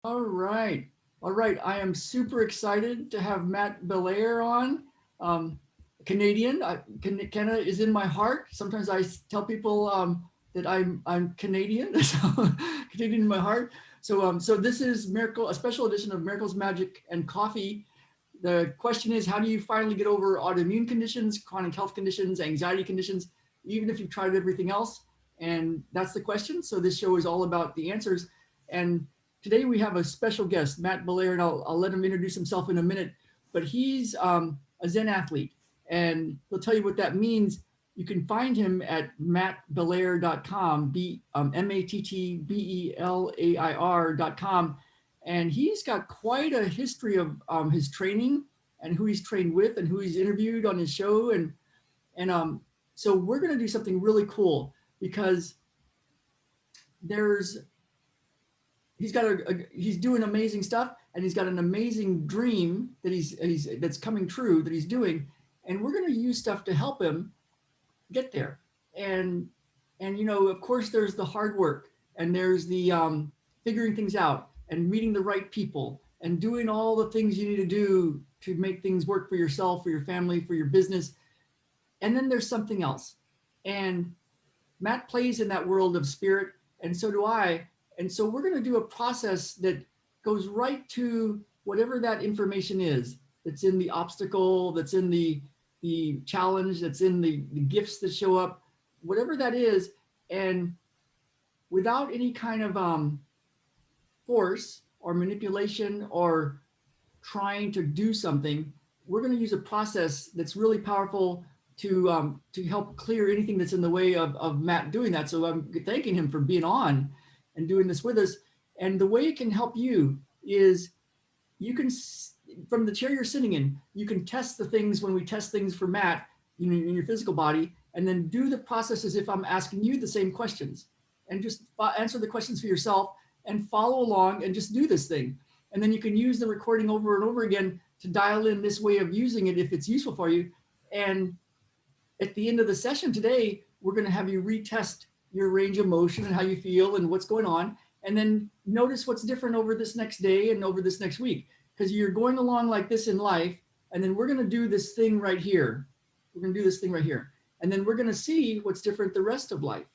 All right. All right. I am super excited to have Matt Belair on. Um, Canadian. Canada is in my heart. Sometimes I tell people that I'm Canadian, so Canadian in my heart. So this is Miracle, a special edition of Miracles, Magic, and Coffee. The question is, how do you finally get over autoimmune conditions, chronic health conditions, anxiety conditions, even if you've tried everything else? And that's the question. So this show is all about the answers. And today we have a special guest, Matt Belair, and I'll let him introduce himself in a minute. But he's a Zen athlete, and he'll tell you what that means. You can find him at mattbelair.com, mattbelair.com. And he's got quite a history of his training and who he's trained with and who he's interviewed on his show. And so we're going to do something really cool because there's he's doing amazing stuff, and he's got an amazing dream that he's that's coming true that he's doing, and we're going to use stuff to help him get there. And of course there's the hard work, and there's the figuring things out and meeting the right people and doing all the things you need to do to make things work for yourself, for your family, for your business. And then there's something else. And Matt plays in that world of spirit, and so do I. And so we're going to do a process that goes right to whatever that information is that's in the obstacle, that's in the challenge, that's in the gifts that show up, whatever that is. And without any kind of force or manipulation or trying to do something, we're going to use a process that's really powerful to help clear anything that's in the way of Matt doing that. So I'm thanking him for being on and doing this with us. And the way it can help you is you can, from the chair you're sitting in, you can test the things when we test things for Matt in your physical body, and then do the process as if I'm asking you the same questions, and just answer the questions for yourself and follow along and just do this thing. And then you can use the recording over and over again to dial in this way of using it if it's useful for you. And at the end of the session today, we're going to have you retest your range of motion and how you feel and what's going on. And then notice what's different over this next day and over this next week, because you're going along like this in life. And then we're going to do this thing right here. We're going to do this thing right here. And then we're going to see what's different the rest of life.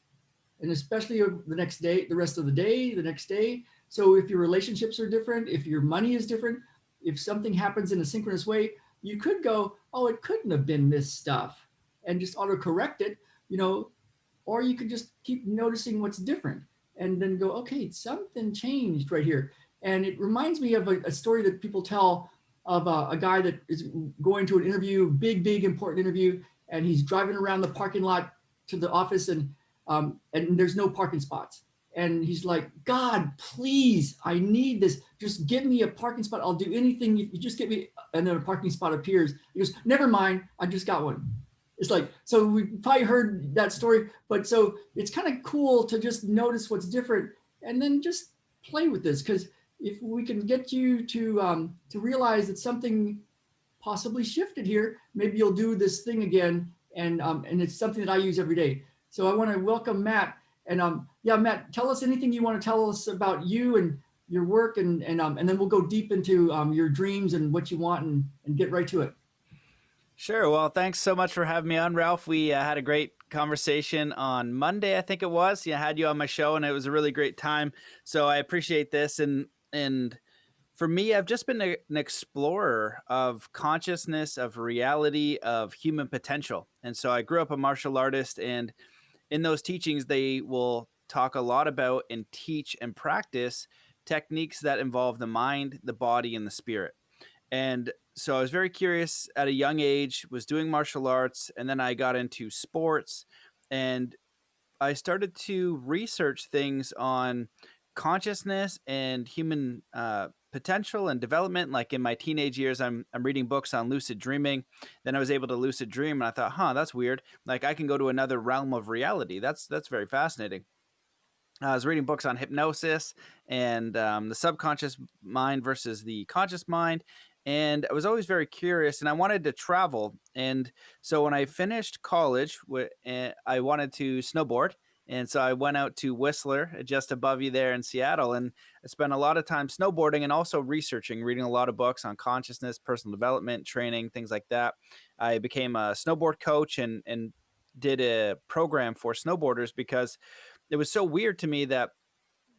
And especially the next day, the rest of the day, the next day. So if your relationships are different, if your money is different, if something happens in a synchronous way, you could go, oh, it couldn't have been this stuff, and just auto-correct it, or you could just keep noticing what's different and then go, okay, something changed right here. And it reminds me of a story that people tell of a guy that is going to an interview, big, important interview, and he's driving around the parking lot to the office, and there's no parking spots. And he's like, God, please, I need this. Just give me a parking spot. I'll do anything. You just get me. And then a parking spot appears. He goes, never mind. I just got one. It's like, so we probably heard that story, but so it's kind of cool to just notice what's different and then just play with this. Because if we can get you to realize that something possibly shifted here, maybe you'll do this thing again. And it's something that I use every day. So I want to welcome Matt. And yeah, Matt, tell us anything you want to tell us about you and your work, and then we'll go deep into your dreams and what you want, and get right to it. Sure. Well, thanks so much for having me on, Ralph. We had a great conversation on Monday, I think it was. Yeah, I had you on my show, and it was a really great time. So I appreciate this. And for me, I've just been an explorer of consciousness, of reality, of human potential. And so I grew up a martial artist, and in those teachings, they will talk a lot about and teach and practice techniques that involve the mind, the body, and the spirit. And so I was very curious at a young age, was doing martial arts, and then I got into sports, and I started to research things on consciousness and human potential and development. Like in my teenage years, I'm reading books on lucid dreaming. Then I was able to lucid dream, and I thought, that's weird. Like I can go to another realm of reality. That's very fascinating. I was reading books on hypnosis and the subconscious mind versus the conscious mind. And I was always very curious, and I wanted to travel. And so when I finished college, I wanted to snowboard. And so I went out to Whistler, just above you there in Seattle, and I spent a lot of time snowboarding and also researching, reading a lot of books on consciousness, personal development, training, things like that. I became a snowboard coach and did a program for snowboarders because it was so weird to me that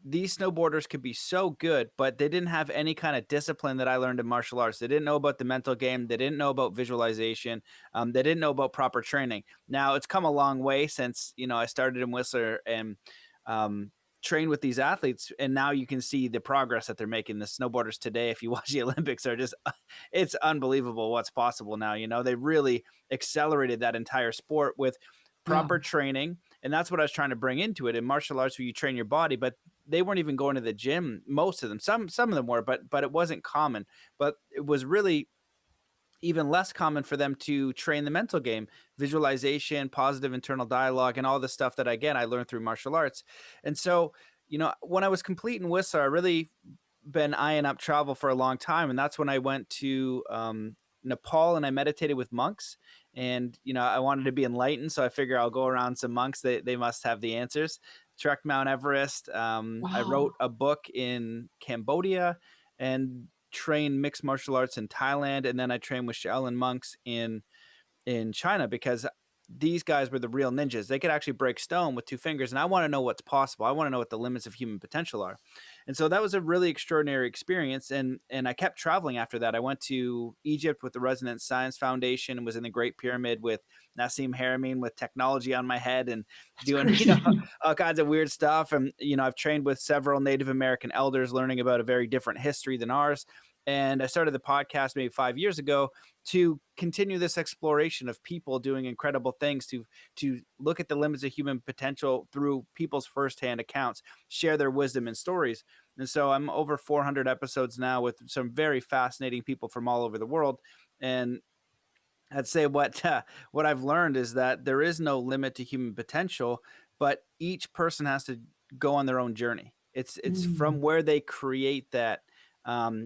these snowboarders could be so good, but they didn't have any kind of discipline that I learned in martial arts. They didn't know about the mental game. They didn't know about visualization. They didn't know about proper training. Now it's come a long way since I started in Whistler and um, trained with these athletes, and now you can see the progress that they're making. The snowboarders today, if you watch the Olympics, are just it's unbelievable what's possible now. They really accelerated that entire sport with Yeah, proper training, and that's what I was trying to bring into it in martial arts, where you train your body, but they weren't even going to the gym. Most of them, some of them were, but it wasn't common. But it was really even less common for them to train the mental game, visualization, positive internal dialogue, and all the stuff that again I learned through martial arts. And so, when I was complete in Whistler, I really been eyeing up travel for a long time, and that's when I went to Nepal and I meditated with monks. And I wanted to be enlightened, so I figure I'll go around some monks. They must have the answers. Trekked Mount Everest. I wrote wow. a book in Cambodia and trained mixed martial arts in Thailand, and then I trained with Shaolin monks in China because these guys were the real ninjas. They could actually break stone with two fingers, and I want to know what's possible. I want to know what the limits of human potential are. And so that was a really extraordinary experience, and I kept traveling after that. I went to Egypt with the Resonance Science Foundation and was in the Great Pyramid with Nassim Haramein with technology on my head and That's doing crazy. all kinds of weird stuff. And I've trained with several Native American elders, learning about a very different history than ours. And I started the podcast maybe 5 years ago to continue this exploration of people doing incredible things, to look at the limits of human potential through people's firsthand accounts, share their wisdom and stories. And so I'm over 400 episodes now with some very fascinating people from all over the world. And I'd say what I've learned is that there is no limit to human potential, but each person has to go on their own journey. It's Mm, from where they create that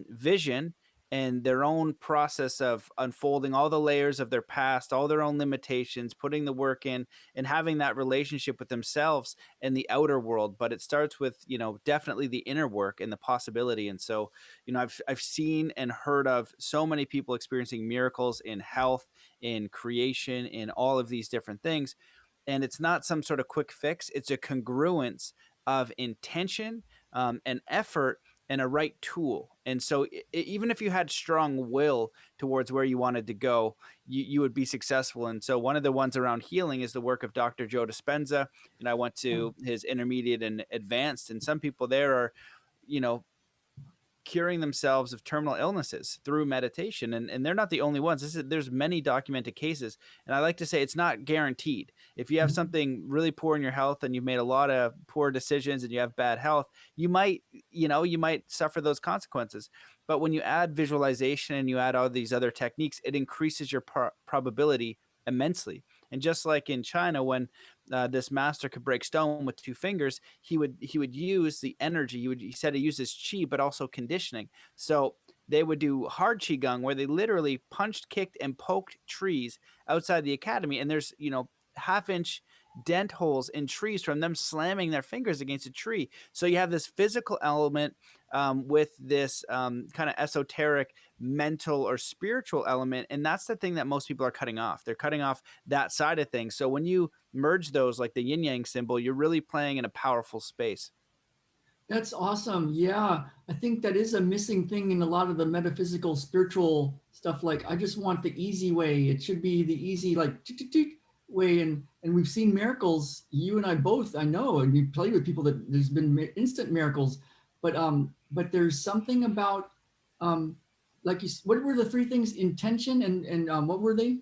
vision and their own process of unfolding all the layers of their past, all their own limitations, putting the work in, and having that relationship with themselves and the outer world. But it starts with definitely the inner work and the possibility. And so I've seen and heard of so many people experiencing miracles in health, in creation, in all of these different things. And it's not some sort of quick fix, it's a congruence of intention and effort and a right tool. And so, even if you had strong will towards where you wanted to go, you would be successful. And so, one of the ones around healing is the work of Dr. Joe Dispenza. And I went yeah. to his intermediate and advanced, and some people there are, you know, curing themselves of terminal illnesses through meditation, and they're not the only ones. There's many documented cases, and I like to say it's not guaranteed. If you have Mhm. something really poor in your health and you've made a lot of poor decisions and you have bad health, you might suffer those consequences. But when you add visualization and you add all these other techniques, it increases your probability immensely. And just like in China, when this master could break stone with two fingers, he would use the energy. He said he uses chi, but also conditioning. So they would do hard qigong, where they literally punched, kicked, and poked trees outside the academy, and there's half-inch dent holes in trees from them slamming their fingers against a tree. So you have this physical element with this kind of esoteric mental or spiritual element, and that's the thing that most people are cutting off. They're cutting off that side of things. So when you merge those, like the yin yang symbol, you're really playing in a powerful space. That's awesome. Yeah, I think that is a missing thing in a lot of the metaphysical, spiritual stuff. Like, I just want the easy way. It should be the easy, like, toot, toot, toot way. And we've seen miracles. You and I both, I know, and you play with people that there's been instant miracles. But there's something about, um, like what were the three things? Intention and what were they?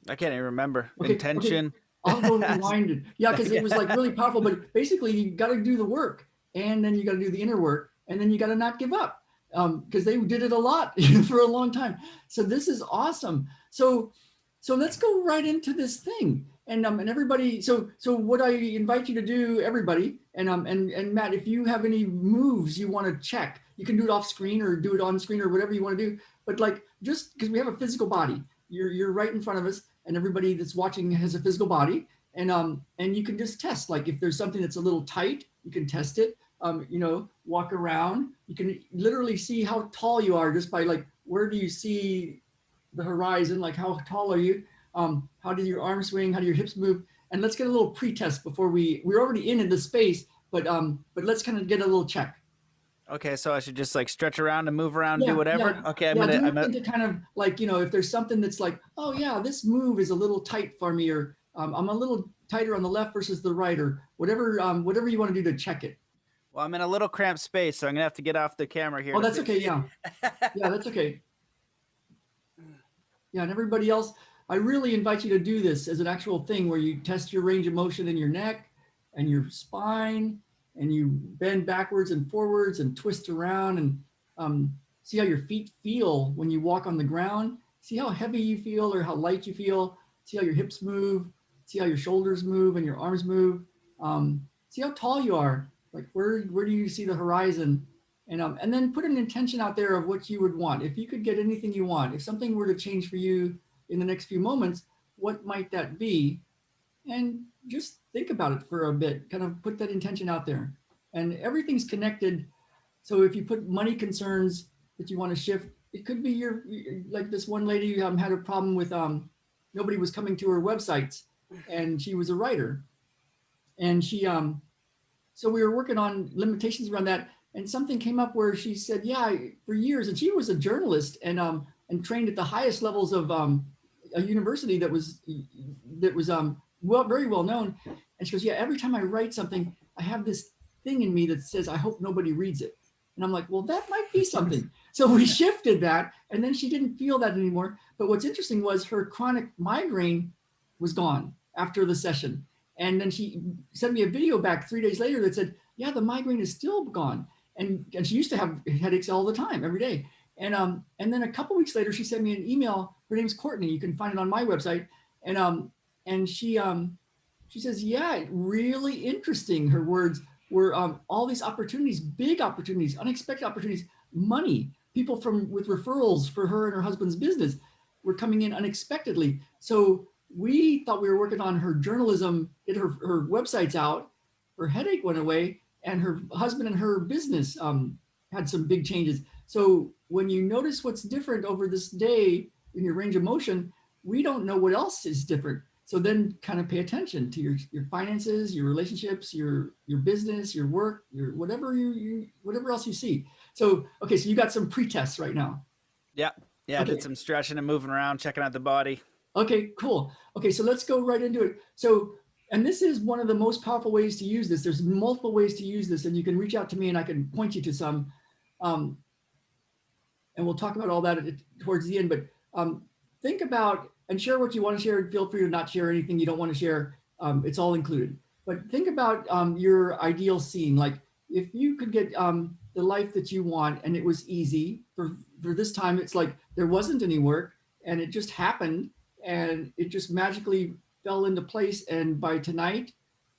I can't even remember. Okay. Intention. I'll go rewind it. Yeah, because it was like Yeah. really powerful. But basically, you got to do the work, and then you got to do the inner work, and then you got to not give up, because they did it a lot for a long time. So this is awesome. So let's go right into this thing. And everybody. So what I invite you to do, everybody, and Matt, if you have any moves you want to check, you can do it off screen or do it on screen or whatever you want to do. But like, just because we have a physical body, you're right in front of us, and everybody that's watching has a physical body. and you can just test, like if there's something that's a little tight, you can test it. You know, walk around. You can literally see how tall you are just by like, where do you see the horizon? Like, how tall are you? How do your arms swing? How do your hips move? And let's get a little pre-test before we're already in the space, but let's kind of get a little check. Okay, so I should just like stretch around and move around and do Yeah, whatever. yeah, Okay, yeah. Do I'm gonna anything to kind of like, you know, if there's something that's like, oh yeah, this move is a little tight for me, or I'm a little tighter on the left versus the right, or whatever you want to do to check it. well, I'm in a little cramped space, so I'm gonna have to get off the camera here Oh, to that's okay. see. Yeah, yeah, that's okay. Yeah, and everybody else, I really invite you to do this as an actual thing where you test your range of motion in your neck and your spine, and you bend backwards and forwards and twist around, and see how your feet feel when you walk on the ground. See how heavy you feel or how light you feel. See how your hips move. See how your shoulders move and your arms move. See how tall you are. Like, where do you see the horizon? And then put an intention out there of what you would want. If you could get anything you want, if something were to change for you in the next few moments, what might that be? And just think about it for a bit, kind of put that intention out there. And everything's connected. So if you put money concerns that you want to shift, it could be like this one lady had a problem with nobody was coming to her websites, and she was a writer. And so we were working on limitations around that, and something came up where she said, yeah, for years, and she was a journalist and trained at the highest levels of a university that was very well known. And she goes, yeah, every time I write something, I have this thing in me that says, I hope nobody reads it. And I'm like, well, that might be something. So we shifted that, and then she didn't feel that anymore. But what's interesting was her chronic migraine was gone after the session. And then she sent me a video back 3 days later that said, yeah, the migraine is still gone. And she used to have headaches all the time, every day. And then a couple weeks later, she sent me an email. Her name's Courtney. You can find it on my website. And she says, yeah, really interesting. Her words were all these opportunities, big opportunities, unexpected opportunities, money, people with referrals for her and her husband's business were coming in unexpectedly. So we thought we were working on her journalism, get her websites out, her headache went away, and her husband and her business had some big changes. So when you notice what's different over this day in your range of motion, we don't know what else is different. So then kind of pay attention to your finances, your relationships, your business, your work, your whatever whatever else you see. So okay, so you got some pre-tests right now. Yeah, yeah. I did Okay. some stretching and moving around, checking out the body. Okay, cool. Okay, so let's go right into it. So, and this is one of the most powerful ways to use this. There's multiple ways to use this, and you can reach out to me and I can point you to some. Um, and we'll talk about all that towards the end. But think about and share what you want to share. Feel free to not share anything you don't want to share. It's all included. But think about your ideal scene. Like if you could get the life that you want and it was easy for this time, it's like there wasn't any work and it just happened and it just magically fell into place. And by tonight,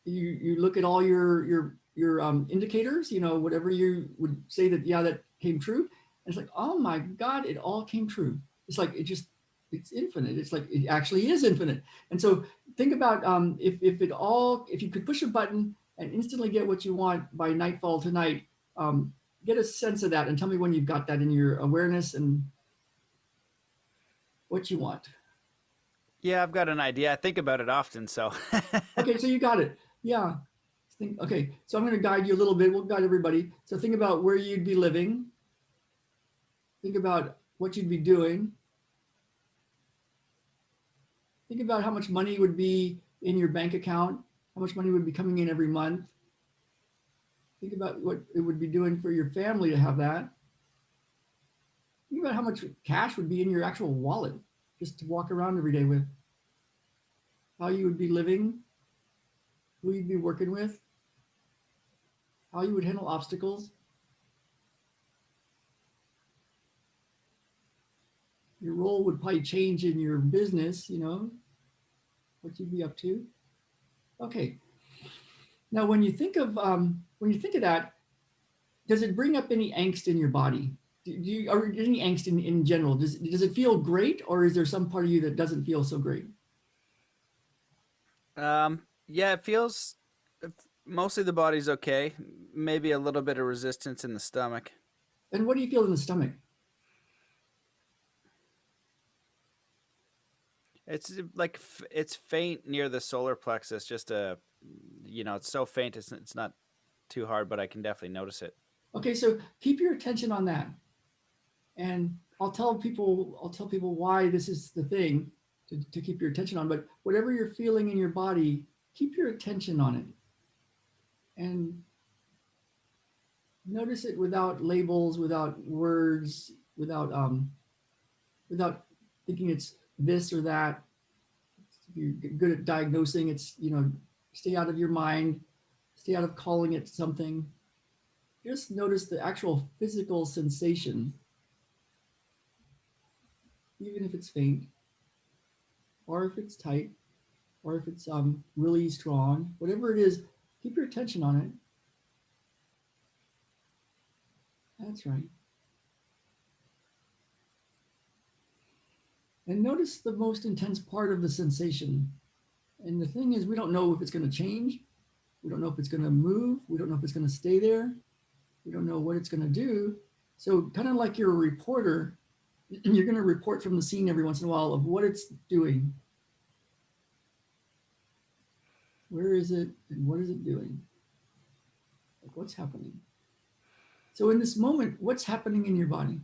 you look at all your indicators, you know, whatever you would say that, yeah, that came true. It's like, oh my God, it all came true. It's like, it's infinite. It's like, it actually is infinite. And so think about if you could push a button and instantly get what you want by nightfall tonight, get a sense of that and tell me when you've got that in your awareness and what you want. Yeah, I've got an idea. I think about it often. So, Okay, so you got it. Yeah. Okay, so I'm going to guide you a little bit. We'll guide everybody. So think about where you'd be living. Think about what you'd be doing. Think about how much money would be in your bank account, how much money would be coming in every month. Think about what it would be doing for your family to have that. Think about how much cash would be in your actual wallet just to walk around every day with. How you would be living, who you'd be working with, how you would handle obstacles. Your role would probably change in your business, you know, what you'd be up to. Okay. Now, when you think of that, does it bring up any angst in your body? Do you or any angst in general? Does it feel great, or is there some part of you that doesn't feel so great? Yeah, it feels mostly the body's okay. Maybe a little bit of resistance in the stomach. And what do you feel in the stomach? It's like it's faint near the solar plexus. Just a, it's so faint. It's not too hard, but I can definitely notice it. Okay, so keep your attention on that. And I'll tell people why this is the thing to keep your attention on. But whatever you're feeling in your body, keep your attention on it and notice it without labels, without words, without thinking it's this or that. If you're good at diagnosing, it's stay out of your mind, stay out of calling it something. Just notice the actual physical sensation, even if it's faint, or if it's tight, or if it's really strong, whatever it is, keep your attention on it. That's right. And notice the most intense part of the sensation. And the thing is, we don't know if it's going to change. We don't know if it's going to move. We don't know if it's going to stay there. We don't know what it's going to do. So, kind of like you're a reporter, you're going to report from the scene every once in a while of what it's doing. Where is it and what is it doing? Like, what's happening? So, in this moment, what's happening in your body?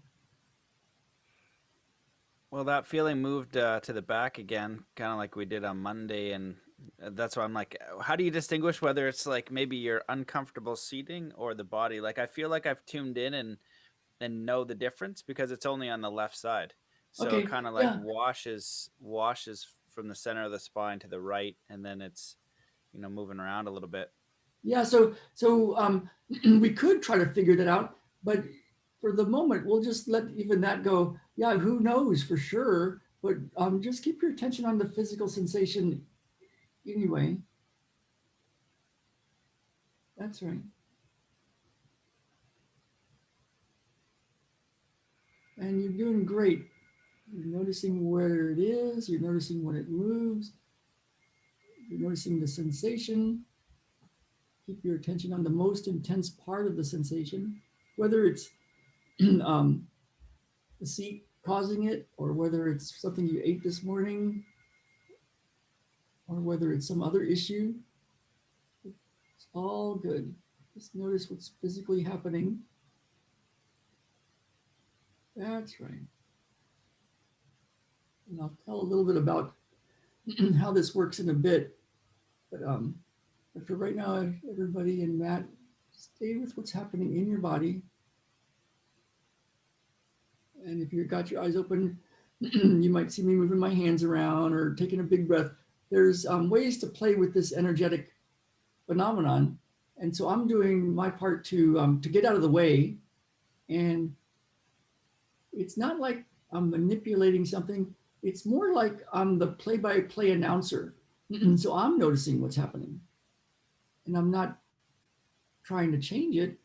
Well, that feeling moved to the back again, kind of like we did on Monday, and that's why I'm like, how do you distinguish whether it's like maybe you're uncomfortable seating or the body? Like I feel like I've tuned in and know the difference because it's only on the left side, so it Okay, kind of like yeah, washes from the center of the spine to the right, and then it's moving around a little bit. yeah. So we could try to figure that out, but for the moment, we'll just let even that go. Yeah, who knows for sure? But just keep your attention on the physical sensation anyway. That's right. And you're doing great. You're noticing where it is, you're noticing when it moves, you're noticing the sensation. Keep your attention on the most intense part of the sensation, whether it's um, the seat causing it, or whether it's something you ate this morning, or whether it's some other issue. It's all good. Just notice what's physically happening. That's right. And I'll tell a little bit about how this works in a bit. But for right now, everybody and Matt, stay with what's happening in your body. And if you've got your eyes open, you might see me moving my hands around or taking a big breath. There's ways to play with this energetic phenomenon. And so I'm doing my part to get out of the way. And it's not like I'm manipulating something. It's more like I'm the play-by-play announcer. So I'm noticing what's happening, and I'm not trying to change it.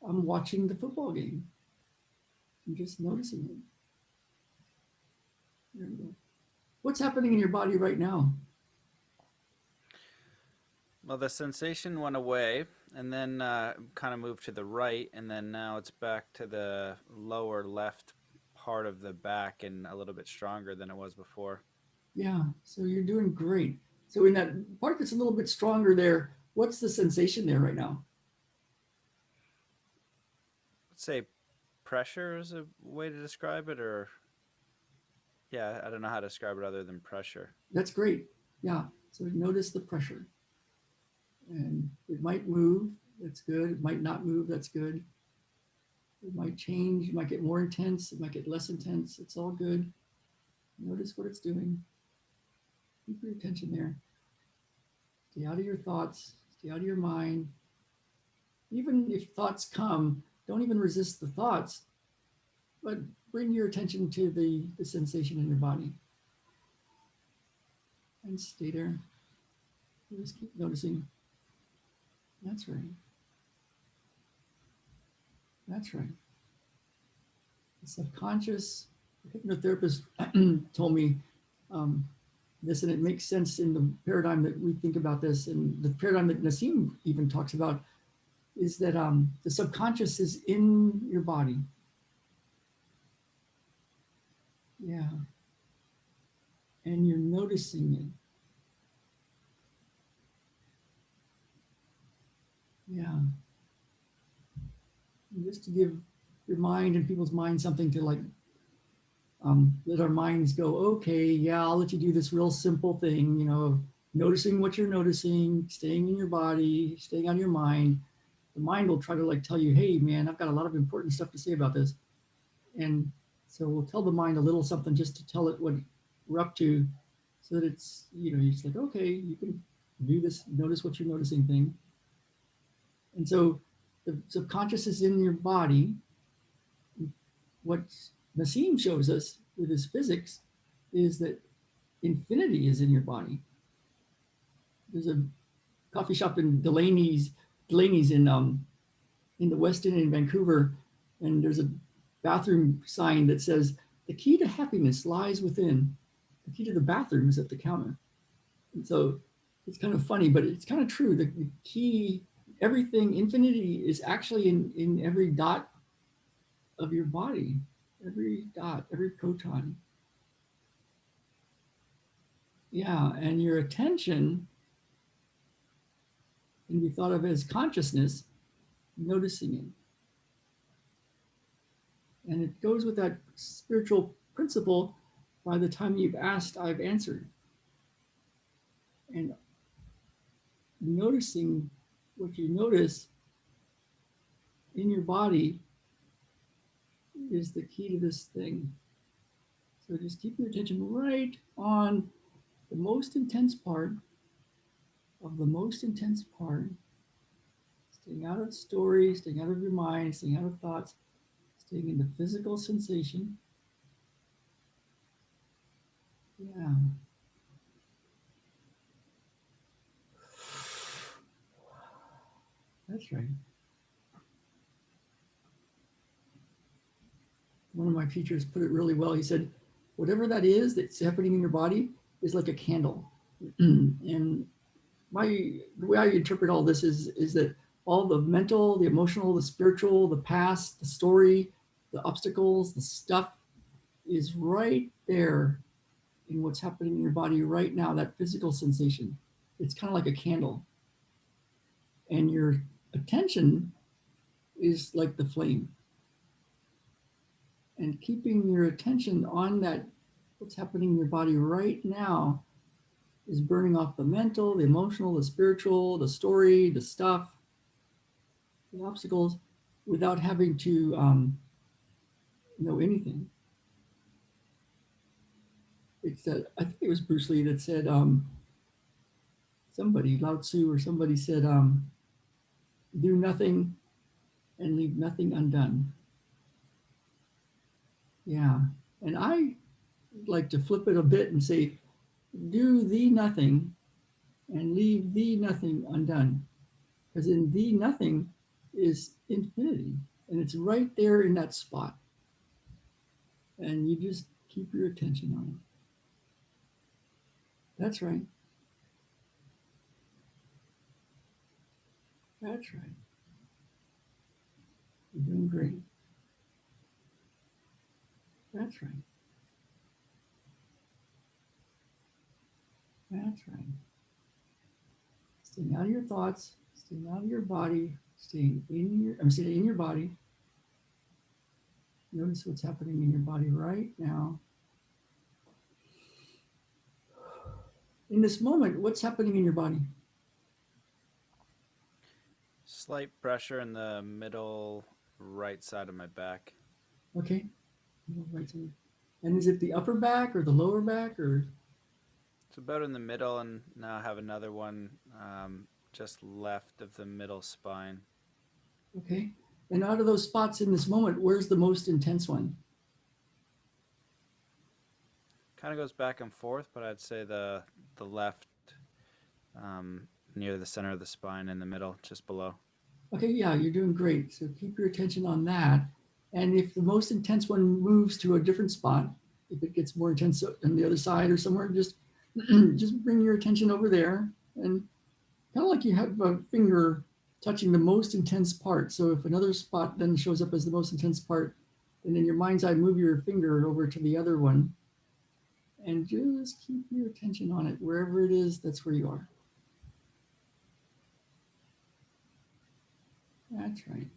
I'm watching the football game. I'm just noticing it. There we go. What's happening in your body right now? Well, the sensation went away and then kind of moved to the right, and then now it's back to the lower left part of the back and a little bit stronger than it was before. Yeah, so you're doing great. So in that part that's a little bit stronger there, what's the sensation there right now? Let's say pressure is a way to describe it, or yeah, I don't know how to describe it other than pressure. That's great. Yeah. So notice the pressure. And it might move. That's good. It might not move. That's good. It might change. It might get more intense. It might get less intense. It's all good. Notice what it's doing. Keep your attention there. Stay out of your thoughts. Stay out of your mind. Even if thoughts come, don't even resist the thoughts, but bring your attention to the sensation in your body and stay there. Just keep noticing. That's right. That's right. The subconscious, the hypnotherapist told me, um, this, and it makes sense in the paradigm that we think about this, and the paradigm that Nassim even talks about is that the subconscious is in your body. Yeah, and you're noticing it. Yeah, just to give your mind and people's minds something to like let our minds go, okay, yeah, I'll let you do this real simple thing, noticing what you're noticing, staying in your body, staying on your mind. The mind will try to like tell you, hey, man, I've got a lot of important stuff to say about this. And so we'll tell the mind a little something just to tell it what we're up to so that it's like, okay, you can do this, notice what you're noticing thing. And so the subconscious is in your body. What Nassim shows us with his physics is that infinity is in your body. There's a coffee shop in Delaney's in the West End in Vancouver, and there's a bathroom sign that says the key to happiness lies within. The key to the bathroom is at the counter. And so it's kind of funny, but it's kind of true. The key, everything, infinity is actually in every dot of your body, every dot, every proton. Yeah, and your attention can be thought of as consciousness, noticing it. And it goes with that spiritual principle, by the time you've asked, I've answered. And noticing what you notice in your body is the key to this thing. So just keep your attention right on the most intense part of the most intense part, staying out of stories, staying out of your mind, staying out of thoughts, staying in the physical sensation. Yeah. That's right. One of my teachers put it really well. He said, whatever that is that's happening in your body is like a candle. And the way I interpret all this is that all the mental, the emotional, the spiritual, the past, the story, the obstacles, the stuff is right there in what's happening in your body right now, that physical sensation. It's kind of like a candle. And your attention is like the flame. And keeping your attention on that, what's happening in your body right now, is burning off the mental, the emotional, the spiritual, the story, the stuff, the obstacles, without having to know anything. It's that I think it was Bruce Lee that said, somebody, Lao Tzu or somebody said, do nothing and leave nothing undone. Yeah. And I like to flip it a bit and say, do the nothing and leave the nothing undone. Because in the nothing is infinity. And it's right there in that spot. And you just keep your attention on it. That's right. That's right. You're doing great. That's right. That's right. Staying out of your thoughts, staying out of your body, staying in your body. Notice what's happening in your body right now. In this moment, what's happening in your body? Slight pressure in the middle right side of my back. Okay. Right side. And is it the upper back or the lower back or? It's about in the middle, and now I have another one just left of the middle spine. Okay. And out of those spots in this moment, where's the most intense one? Kind of goes back and forth, but I'd say the left um, near the center of the spine in the middle, just below. Okay, yeah, you're doing great. So keep your attention on that. And if the most intense one moves to a different spot, if it gets more intense on the other side or somewhere, just Just bring your attention over there, and kind of like you have a finger touching the most intense part. So if another spot then shows up as the most intense part, then in your mind's eye, move your finger over to the other one and just keep your attention on it. Wherever it is, that's where you are. That's right.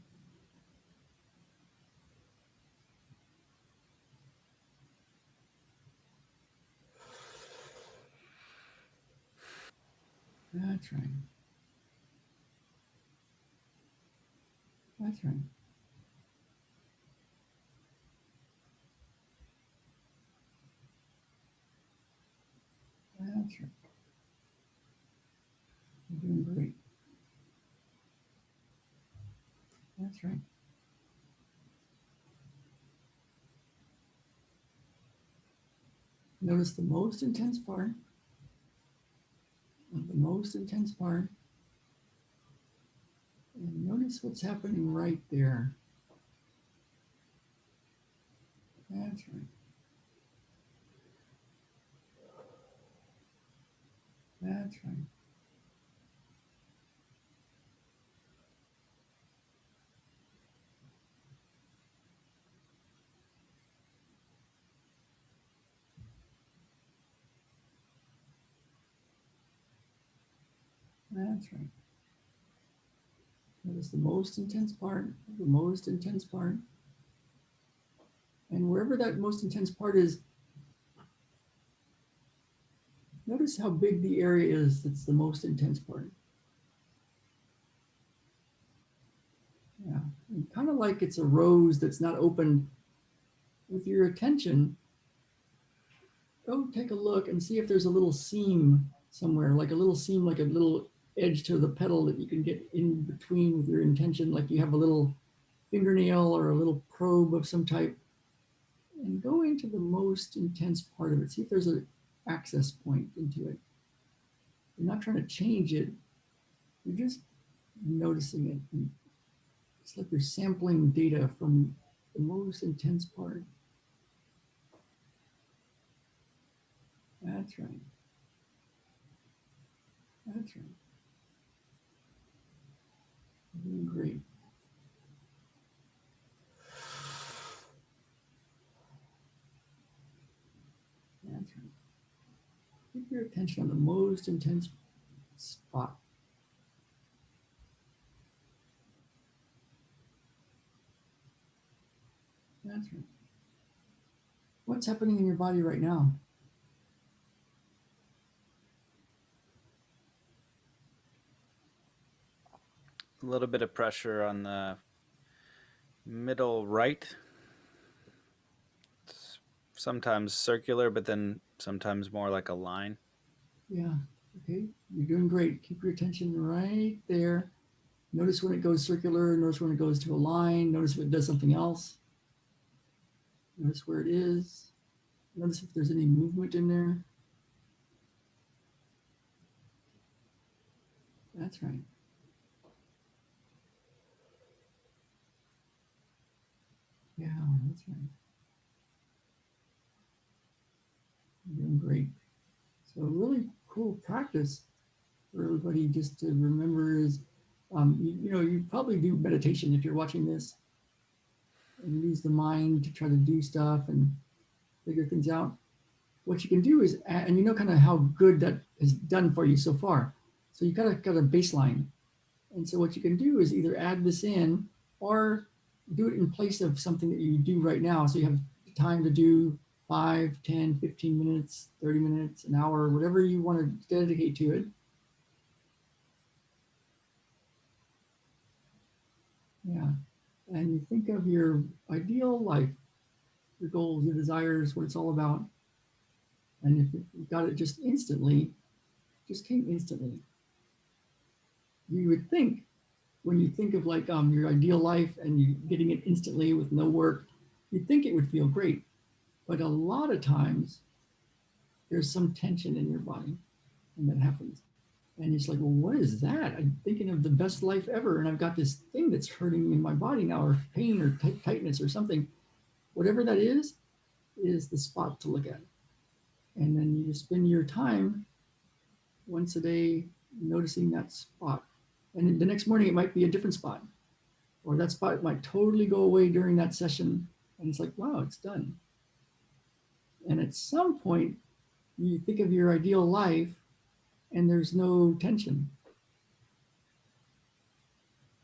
That's right. That's right. That's right. You're doing great. That's right. Notice the most intense part, the most intense part, and notice what's happening right there. That's right. That's right. That's right. Notice the most intense part, the most intense part. And wherever that most intense part is, notice how big the area is that's the most intense part. Yeah. Kind of like it's a rose that's not open. With your attention, go take a look and see if there's a little seam somewhere, like a little seam, like a little edge to the petal that you can get in between with your intention, like you have a little fingernail or a little probe of some type, and go into the most intense part of it. See if there's an access point into it. You're not trying to change it, you're just noticing it. And it's like you're sampling data from the most intense part. That's right. That's right. You're doing great. That's right. Keep your attention on the most intense spot. That's right. What's happening in your body right now? A little bit of pressure on the middle right. It's sometimes circular, but then sometimes more like a line. Yeah. Okay. You're doing great. Keep your attention right there. Notice when it goes circular. Notice when it goes to a line. Notice if it does something else. Notice where it is. Notice if there's any movement in there. That's right. Yeah, that's right. You're doing great. So, really cool practice for everybody just to remember is, you probably do meditation if you're watching this and use the mind to try to do stuff and figure things out. What you can do is, and you know kind of how good that has done for you so far. So you got a baseline. And so what you can do is either add this in or do it in place of something that you do right now. So you have time to do 5, 10, 15 minutes, 30 minutes, an hour, whatever you want to dedicate to it. Yeah. And you think of your ideal life, your goals, your desires, what it's all about. And if you got it just instantly, just came instantly. You would think when you think of like your ideal life and you getting it instantly with no work, you'd think it would feel great. But a lot of times there's some tension in your body when that happens. And it's like, well, what is that? I'm thinking of the best life ever, and I've got this thing that's hurting in my body now, or pain or tightness or something. Whatever that is the spot to look at. And then you just spend your time once a day noticing that spot. And the next morning, it might be a different spot, or that spot might totally go away during that session. And it's like, wow, it's done. And at some point, you think of your ideal life and there's no tension.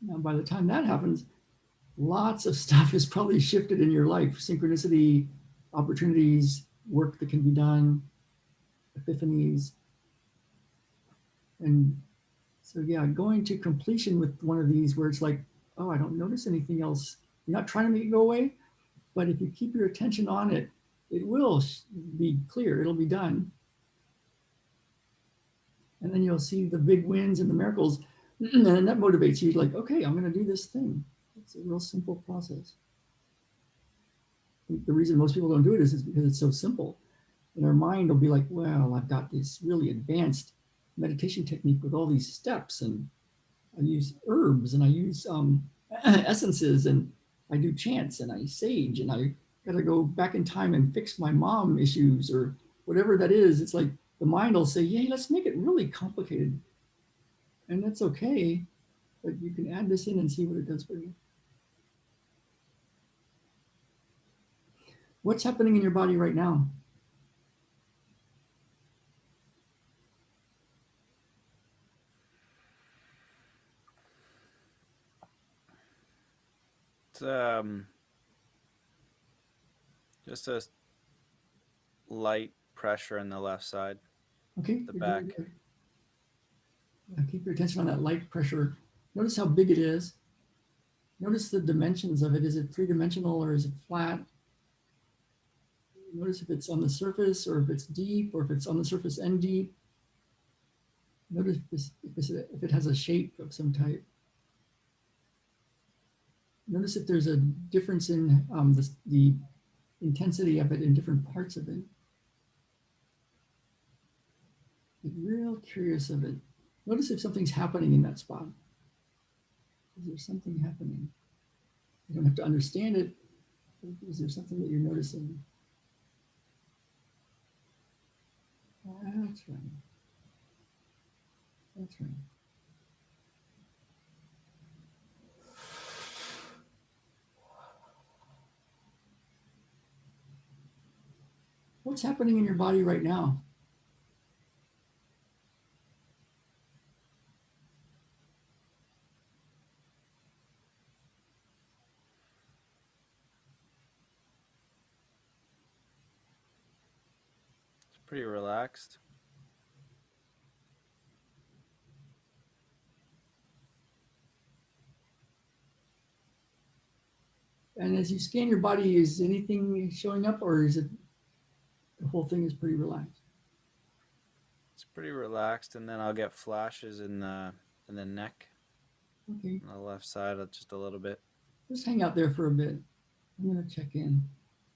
Now, by the time that happens, lots of stuff is probably shifted in your life: synchronicity, opportunities, work that can be done, epiphanies. And so, yeah, going to completion with one of these where it's like, oh, I don't notice anything else. You're not trying to make it go away, but if you keep your attention on it, it will be clear, it'll be done. And then you'll see the big wins and the miracles. And that motivates you, like, okay, I'm going to do this thing. It's a real simple process. The reason most people don't do it is because it's so simple. And our mind will be like, well, I've got this really advanced meditation technique with all these steps, and I use herbs, and I use essences, and I do chants, and I sage, and I got to go back in time and fix my mom issues or whatever that is. It's like the mind will say, "Yay, let's make it really complicated," and that's okay. But you can add this in and see what it does for you. What's happening in your body right now? It's just a light pressure in the left side, Okay, the you're doing back. good. Keep your attention on that light pressure. Notice how big it is. Notice the dimensions of it. Is it three-dimensional or is it flat? Notice if it's on the surface or if it's deep or if it's on the surface and deep. Notice if it has a shape of some type. Notice if there's a difference in the intensity of it in different parts of it. Get real curious of it. Notice if something's happening in that spot. Is there something happening? You don't have to understand it. Is there something that you're noticing? That's right. That's right. What's happening in your body right now? It's pretty relaxed. And as you scan your body, is anything showing up, or is it the whole thing is pretty relaxed? It's pretty relaxed, and then I'll get flashes in the neck Okay, on the left side, just a little bit. just hang out there for a bit. I'm going to check in.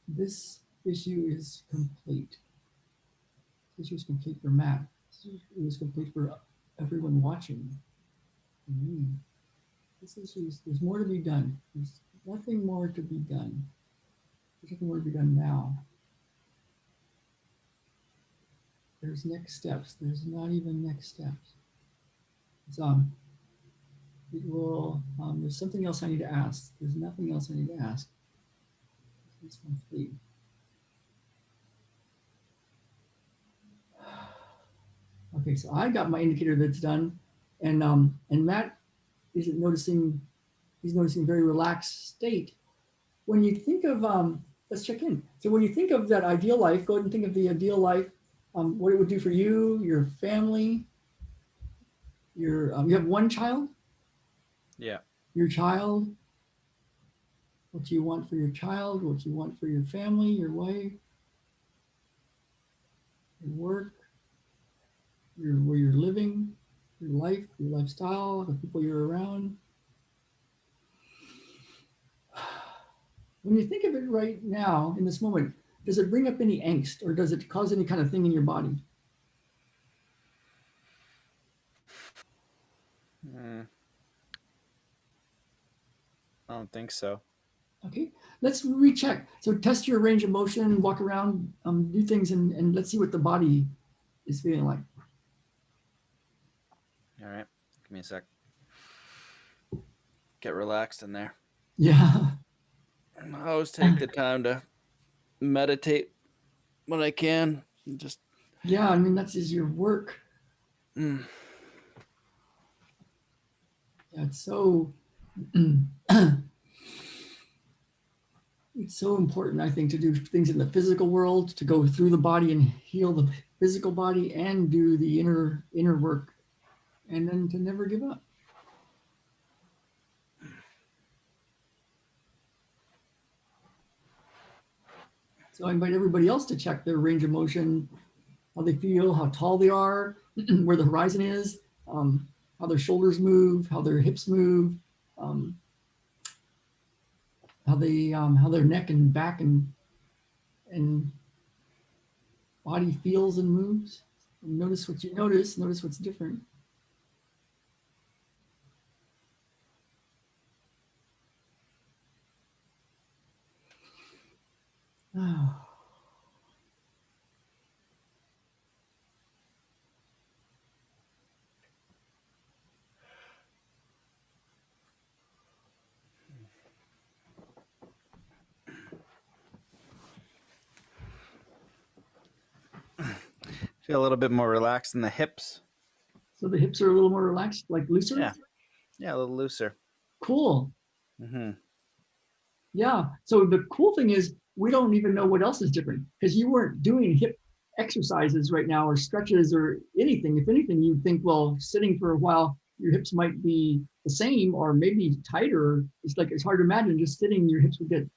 This issue is complete. This issue is complete for Matt. It was complete for everyone watching. For me, this issue is, there's more to be done. There's nothing more to be done. There's nothing more to be done now. There's next steps. There's not even next steps. It's, it will, there's something else I need to ask. There's nothing else I need to ask. It's complete. Okay, so I got my indicator that's done, and Matt isn't noticing. He's noticing a very relaxed state. When you think of let's check in. So when you think of that ideal life, go ahead and think of the ideal life. What it would do for you, your family, your you have one child. Yeah. Your child. What you want for your child, what you want for your family, your wife, your work, your where you're living, your life, your lifestyle, the people you're around. When you think of it right now in this moment, does it bring up any angst or does it cause any kind of thing in your body? Mm, I don't think so. Okay, let's recheck. So test your range of motion, walk around, do things, and let's see what the body is feeling like. All right. Give me a sec. Get relaxed in there. Yeah. I always take the time to meditate when I can. Just Yeah, I mean, that's is your work. mm, Yeah, it's so it's so important, I think, to do things in the physical world, to go through the body and heal the physical body and do the inner work, and then to never give up. So I invite everybody else to check their range of motion, how they feel, how tall they are, where the horizon is, how their shoulders move, how their hips move, um, how their neck and back and body feels and moves. And notice what you notice. Notice what's different. Oh. feel a little bit more relaxed in the hips. So the hips are a little more relaxed, like looser. Yeah. Yeah, a little looser. Cool. Mm-hmm. Yeah. So the cool thing is we don't even know what else is different because you weren't doing hip exercises right now or stretches or anything. If anything, you'd think, well, sitting for a while, your hips might be the same or maybe tighter. It's like it's hard to imagine just sitting, your hips would get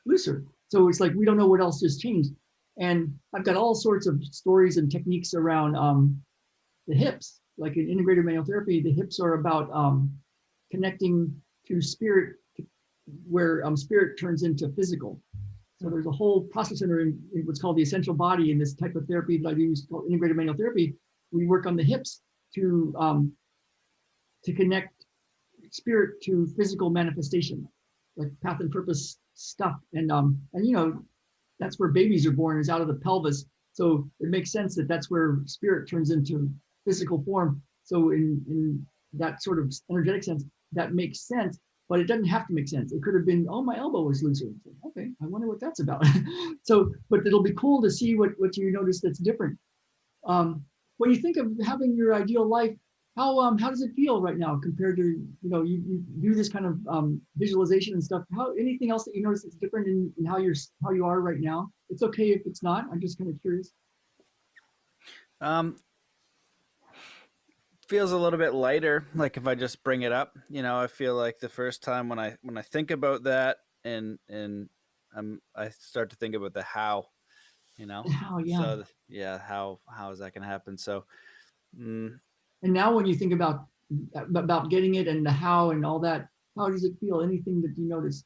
looser. So it's like we don't know what else just changed. And I've got all sorts of stories and techniques around the hips. Like in integrated manual therapy, the hips are about connecting to spirit, where spirit turns into physical. So there's a whole process center in what's called the essential body in this type of therapy that I use called integrated manual therapy. We work on the hips to connect spirit to physical manifestation, like path and purpose stuff. And you know, that's where babies are born, is out of the pelvis. So it makes sense that that's where spirit turns into physical form. So in that sort of energetic sense, that makes sense, but it doesn't have to make sense. It could have been, oh, my elbow was looser. Okay, I wonder what that's about. So, but it'll be cool to see what you notice that's different. When you think of having your ideal life, how does it feel right now compared to, you do this kind of visualization and stuff? How, anything else that you notice that's different in how you are right now? It's okay if it's not. I'm just kind of curious. Um, feels a little bit lighter. Like if I just bring it up, I feel like the first time when I think about that and I start to think about the how, you know. How, yeah. So yeah, how is that going to happen? So mm, And now when you think about getting it and the how and all that, how does it feel? Anything that you notice?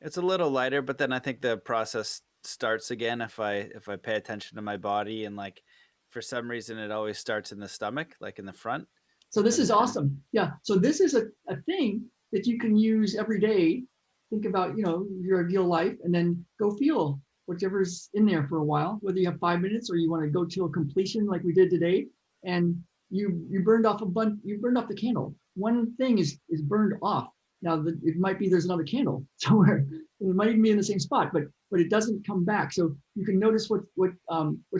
it's a little lighter, but then I think the process starts again if I pay attention to my body and like for some reason it always starts in the stomach, like in the front. So this is And awesome. Yeah. So this is a thing that you can use every day. Think about, your ideal life and then go feel whichever's in there for a while, whether you have 5 minutes or you want to go till completion like we did today. And you burned off you burned off the candle. One thing is burned off. Now it might be there's another candle somewhere. It might even be in the same spot, but it doesn't come back. So you can notice what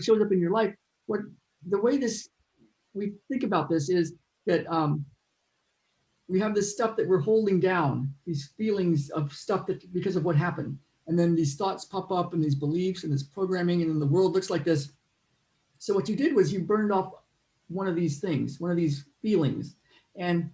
shows up in your life. What the way this we think about this is that we have this stuff that we're holding down, these feelings of stuff that because of what happened. And then these thoughts pop up and these beliefs and this programming, and then the world looks like this. So what you did was you burned off one of these things, one of these feelings. And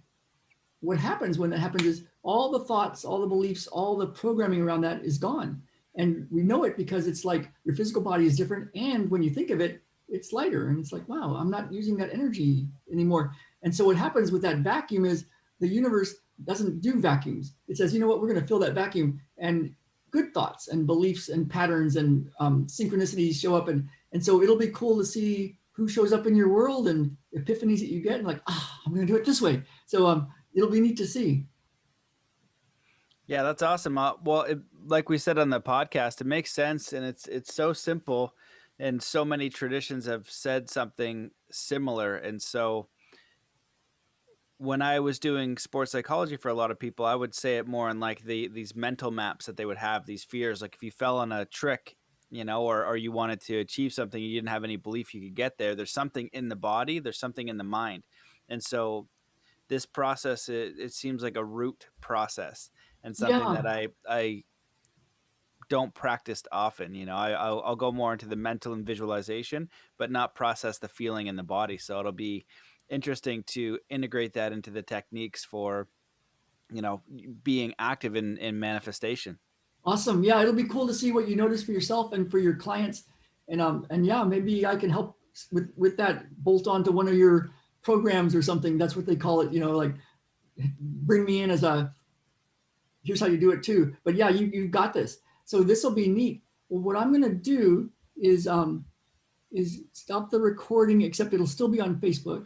what happens when that happens is all the thoughts, all the beliefs, all the programming around that is gone. And we know it because it's like your physical body is different. And when you think of it, it's lighter. And it's like, wow, I'm not using that energy anymore. And so what happens with that vacuum is the universe doesn't do vacuums. It says, you know what, we're going to fill that vacuum. And good thoughts and beliefs and patterns and synchronicities show up. And so it'll be cool to see who shows up in your world and epiphanies that you get. And like, I'm going to do it this way. So it'll be neat to see. Yeah, that's awesome. Well, like we said on the podcast, it makes sense, and it's so simple, and so many traditions have said something similar. And so, when I was doing sports psychology for a lot of people, I would say it more in like these mental maps that they would have, these fears. Like if you fell on a trick, or you wanted to achieve something, you didn't have any belief you could get there. There's something in the body, there's something in the mind, and so this process, it seems like a root process, and something Yeah, that I don't practice often. I'll go more into the mental and visualization, but not process the feeling in the body. So it'll be interesting to integrate that into the techniques for being active in manifestation. awesome. Yeah, it'll be cool to see what you notice for yourself and for your clients. And yeah, maybe I can help with that. Bolt onto one of your programs or something. That's what they call it. Like bring me in as a here's how you do it too. But yeah, you got this. So this will be neat. Well, what I'm gonna do is stop the recording, except it'll still be on Facebook.